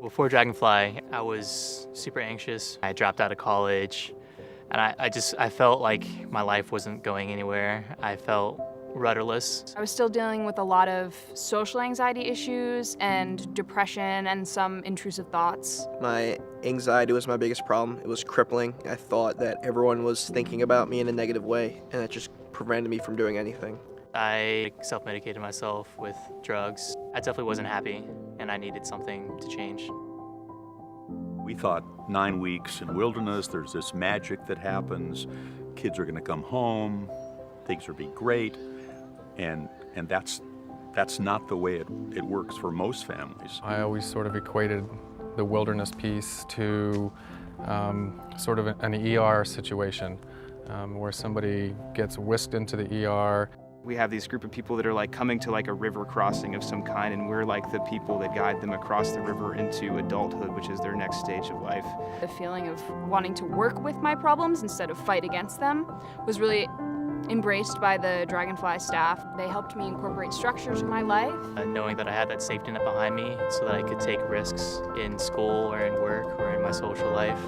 Before Dragonfly, I was super anxious. I dropped out of college, and I felt like my life wasn't going anywhere. I felt rudderless. I was still dealing with a lot of social anxiety issues and depression and some intrusive thoughts. My anxiety was my biggest problem. It was crippling. I thought that everyone was thinking about me in a negative way, and it just prevented me from doing anything. I self-medicated myself with drugs. I definitely wasn't happy, and I needed something to change. We thought 9 weeks in wilderness, there's this magic that happens. Kids are gonna come home, things will be great, and that's not the way it works for most families. I always sort of equated the wilderness piece to sort of an ER situation where somebody gets whisked into the ER. We have these group of people that are like coming to like a river crossing of some kind, and we're like the people that guide them across the river into adulthood, which is their next stage of life. The feeling of wanting to work with my problems instead of fight against them was really embraced by the Dragonfly staff. They helped me incorporate structures in my life. Knowing that I had that safety net behind me so that I could take risks in school or in work or in my social life,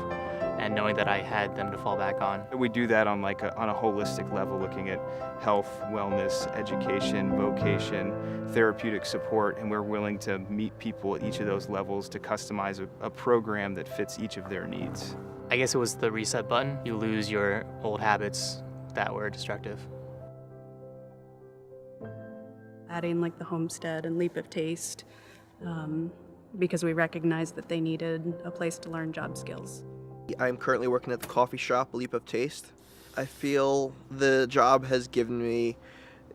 and knowing that I had them to fall back on. We do that on on a holistic level, looking at health, wellness, education, vocation, therapeutic support, and we're willing to meet people at each of those levels to customize a program that fits each of their needs. I guess it was the reset button. You lose your old habits that were destructive. Adding like the homestead and leap of taste because we recognized that they needed a place to learn job skills. I'm currently working at the coffee shop, Leap of Taste. I feel the job has given me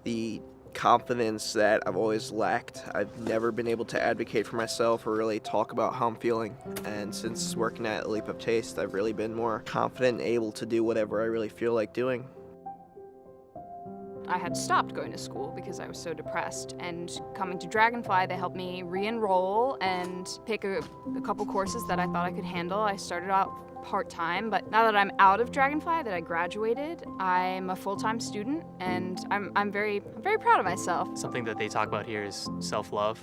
the confidence that I've always lacked. I've never been able to advocate for myself or really talk about how I'm feeling. And since working at Leap of Taste, I've really been more confident and able to do whatever I really feel like doing. I had stopped going to school because I was so depressed, and coming to Dragonfly, they helped me re-enroll and pick a couple courses that I thought I could handle. I started out part-time, but now that I'm out of Dragonfly, that I graduated, I'm a full-time student, and I'm very proud of myself. Something that they talk about here is self-love,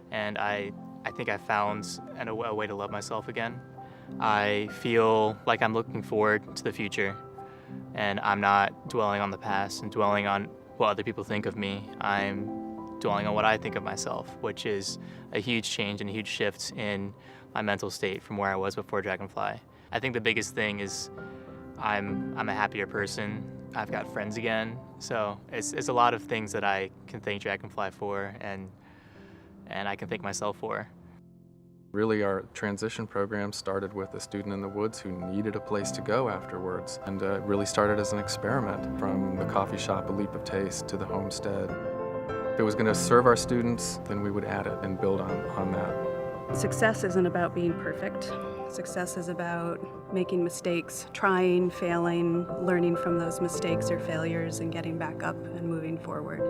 and I think I found a way to love myself again. I feel like I'm looking forward to the future, and I'm not dwelling on the past and dwelling on what other people think of me. I'm dwelling on what I think of myself, which is a huge change and a huge shift in my mental state from where I was before Dragonfly. I think the biggest thing is I'm a happier person. I've got friends again, so it's a lot of things that I can thank Dragonfly for, and I can thank myself for. Really, our transition program started with a student in the woods who needed a place to go afterwards, and it really started as an experiment from the coffee shop, A Leap of Taste, to the homestead. If it was going to serve our students, then we would add it and build on that. Success isn't about being perfect. Success is about making mistakes, trying, failing, learning from those mistakes or failures, and getting back up and moving forward.